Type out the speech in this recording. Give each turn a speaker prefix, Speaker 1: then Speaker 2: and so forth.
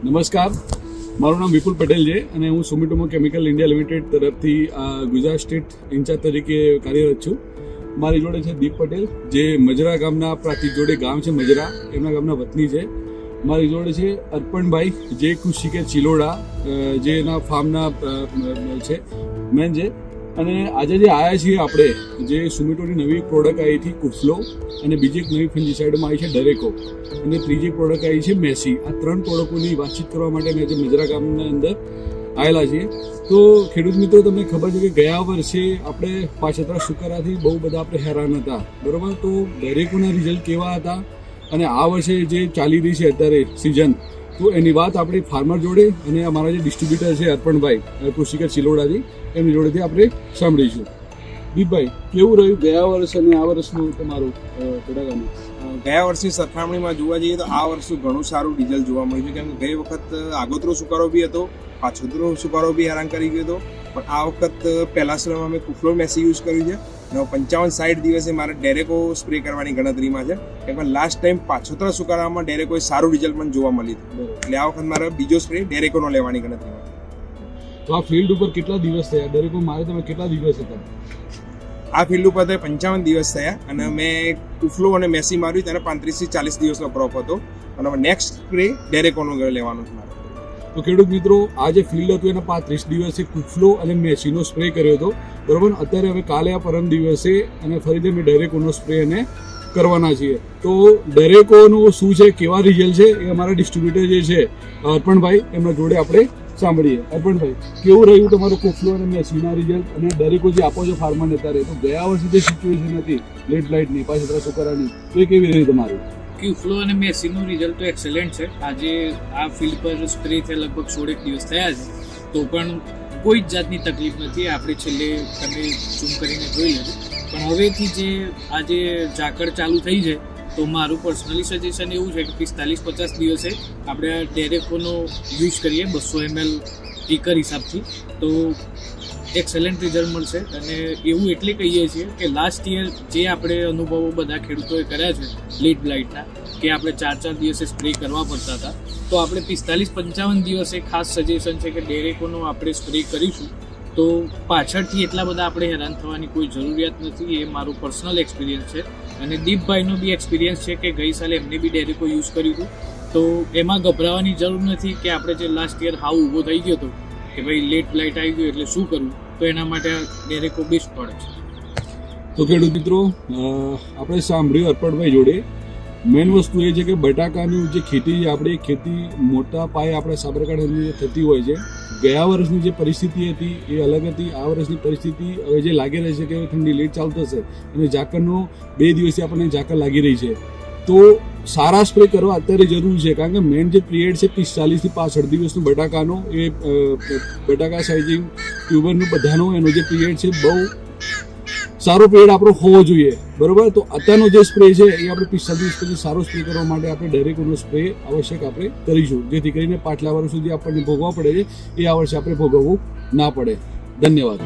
Speaker 1: નમસ્કાર, મારું નામ વિપુલ પટેલ છે અને હું સુમિટોમો કેમિકલ ઇન્ડિયા લિમિટેડ તરફથી ગુજરાત સ્ટેટ ઇન્ચાર્જ તરીકે કાર્યરત છું. મારી જોડે છે દીપ પટેલ, જે મજરા ગામના પ્રાંતિક જોડે ગામ છે મજરા, એમના ગામના વતની છે. મારી જોડે છે અર્પણભાઈ, જે કૃષિકેર ચિલોડા, જે એના ફાર્મના છે મેન છે. અને આજે જે આવ્યા છીએ આપણે, જે સુમિટોની નવી પ્રોડક્ટ આવી હતી કુફ્લો, અને બીજી એક નવી ફંજીસાઇડમાં આવી છે ડરેકો, અને ત્રીજી પ્રોડક્ટ આવી છે મેસી. આ ત્રણ પ્રોડક્ટોની વાતચીત કરવા માટે મેં જે મજરા ગામના અંદર આવેલા છીએ. તો ખેડૂત મિત્રો, તમને ખબર છે કે ગયા વર્ષે આપણે પાછતરા સુકારાથી બહુ બધા આપણે હેરાન હતા, બરાબર? તો ડરેકોના રિઝલ્ટ કેવા હતા અને આ વર્ષે જે ચાલી રહી છે અત્યારે સિઝન, તો એની વાત આપણે ફાર્મર જોડે અને અમારા જે ડિસ્ટ્રીબ્યુટર છે અર્પણભાઈ કૃષિકેર ચિલોડાથી, એમની જોડેથી આપણે સાંભળીશું. દીપભાઈ, કેવું રહ્યું ગયા વર્ષ અને આ વર્ષનું તમારું પ્રોડક્ટનું?
Speaker 2: ગયા વર્ષની સરખામણીમાં જોવા જઈએ તો આ વર્ષનું ઘણું સારું રિઝલ્ટ જોવા મળ્યું છે. કેમ કે ગઈ વખત આગોતરો સુકારો બી હતો, પાછોતરો સુકારો બી હેરાન કરી ગયો હતો, પણ આ વખત પહેલા સમયમાં મેં કુફ્લો મેસી યુઝ કર્યું છે. 55-60 દિવસે મારે ડેરેકો સ્પ્રે કરવાની ગણતરીમાં છે. કેમ કે લાસ્ટ ટાઈમ પાછોતરા સુકારામાં ડેરેકોએ સારું રિઝલ્ટ મને જોવા મળ્યું હતું, એટલે આ વખત મારે બીજો સ્પ્રે ડેરેકોનો લેવાની ગણતરીમાં.
Speaker 1: તો આ ફિલ્ડ ઉપર કેટલા દિવસ થયા ડરેકો મારે? તમે કેટલા દિવસ હતા
Speaker 2: આ ફિલ્ડ ઉપર 55 દિવસ થયા, અને મેં કુફ્લો અને મેસી માર્યું ત્યારે 35 થી 40 દિવસનો ક્રોપ હતો, અને નેક્સ્ટ સ્પ્રે ડેરેકોનો લેવાનો છે મારે.
Speaker 1: તો ખેડૂત મિત્રો, આ જે ફિલ્ડ હતું એના 35 દિવસે કુફ્લો અને મેસીનો સ્પ્રે કર્યો હતો, બરાબર? અત્યારે હવે કાલે આ પરમ દિવસે અને ફરીથી અમે ડરેકોનો સ્પ્રે એને કરવાના છીએ. તો ડરેકોનું શું છે, કેવા રિઝલ્ટ છે, એ અમારા ડિસ્ટ્રીબ્યુટર જે છે અર્પણભાઈ, એમના જોડે આપણે સાંભળીએ. અર્પણભાઈ, કેવું રહ્યું તમારું કુફ્લો અને મેસીના રિઝલ્ટ અને ડરેકો જે આપો છો ફાર્મરને અત્યારે? તો ગયા વર્ષે જે સિચ્યુએશન હતી લેટ બ્લાઇટની, પાછતરા સુકારાની, તો એ કેવી રહી તમારું?
Speaker 3: ક્યુફ્લો અને મેસીનું રિઝલ્ટ તો એક્સેલન્ટ છે. આજે આ ફિલ્ડ પર સ્પ્રે થયા લગભગ 16 દિવસ થયા છે, તો પણ કોઈ જ જાતની તકલીફ નથી. આપણે છેલ્લે તમે ઝૂમ કરીને જોઈ લેજો. પણ હવેથી જે આજે ઝાકળ ચાલુ થઈ છે, તો મારું પર્સનલી સજેશન એવું છે કે 45-50 દિવસે આપણે આ ડેરેકોનો યુઝ કરીએ 200 ml એકર હિસાબથી, તો એક્સેલન્ટ રિઝલ્ટ મળશે. અને એવું એટલે કહીએ છીએ કે લાસ્ટ યર જે આપણે અનુભવો બધા ખેડૂતોએ કર્યા છે લેટ બ્લાઇટના, કે આપણે 4-4 દિવસે સ્પ્રે કરવા પડતા હતા, તો આપણે 45-55 દિવસે ખાસ સજેશન છે કે ડેરેકોનો આપણે સ્પ્રે કરીશું, તો પાછળથી એટલા બધા આપણે હેરાન થવાની કોઈ જરૂરિયાત નથી. એ મારું પર્સનલ એક્સપિરિયન્સ છે. અને દીપભાઈનો બી એક્સપિરિયન્સ છે કે ગઈ સાલે એમને બી ડેરેકો યુઝ કર્યું હતું, તો એમાં ગભરાવાની જરૂર નથી કે આપણે જે લાસ્ટ યર હાવ ઊભો થઈ ગયો હતો કે ભાઈ લેટ બ્લાઇટ આવી ગયું એટલે શું કરવું, તો એના માટે ડેરેકો બેસ્ટ પડે છે.
Speaker 1: તો ખેડૂત મિત્રો, આપણે સાંભળ્યું અર્પણભાઈ જોડે. મેઇન વસ્તુ એ છે કે બટાકાની જે ખેતી છે, આપણે ખેતી મોટા પાયે આપણે સાબરકાંઠાની થતી હોય છે. ગયા વર્ષની જે પરિસ્થિતિ હતી એ અલગ હતી. આ વર્ષની પરિસ્થિતિ હવે જે લાગી રહી છે કે ઠંડી લેટ ચાલુ થશે અને ઝાકળનો 2 દિવસથી આપણને ઝાકળ લાગી રહી છે, તો સારા સ્પ્રે કરવા અત્યારે જરૂરી છે. કારણ કે મેઇન જે પિરિયડ છે 45 થી 65 દિવસનું બટાકાનો, એ બટાકા સાઇઝિંગ ટ્યુબરનું બધાનો એનો જે પિરિયડ છે, બહુ સારો પિરિયડ આપણો હોવો જોઈએ, બરાબર? તો અત્યારનો જે સ્પ્રે છે એ આપણે 45 દિવસ પછી સારો સ્પ્રે કરવા માટે આપણે ડેરેકોનો સ્પ્રે આવશ્યક આપણે કરીશું, જેથી કરીને પાછલા વર્ષ સુધી આપણને ભોગવવા પડે છે એ આ વર્ષે આપણે ભોગવવું ના પડે. ધન્યવાદ.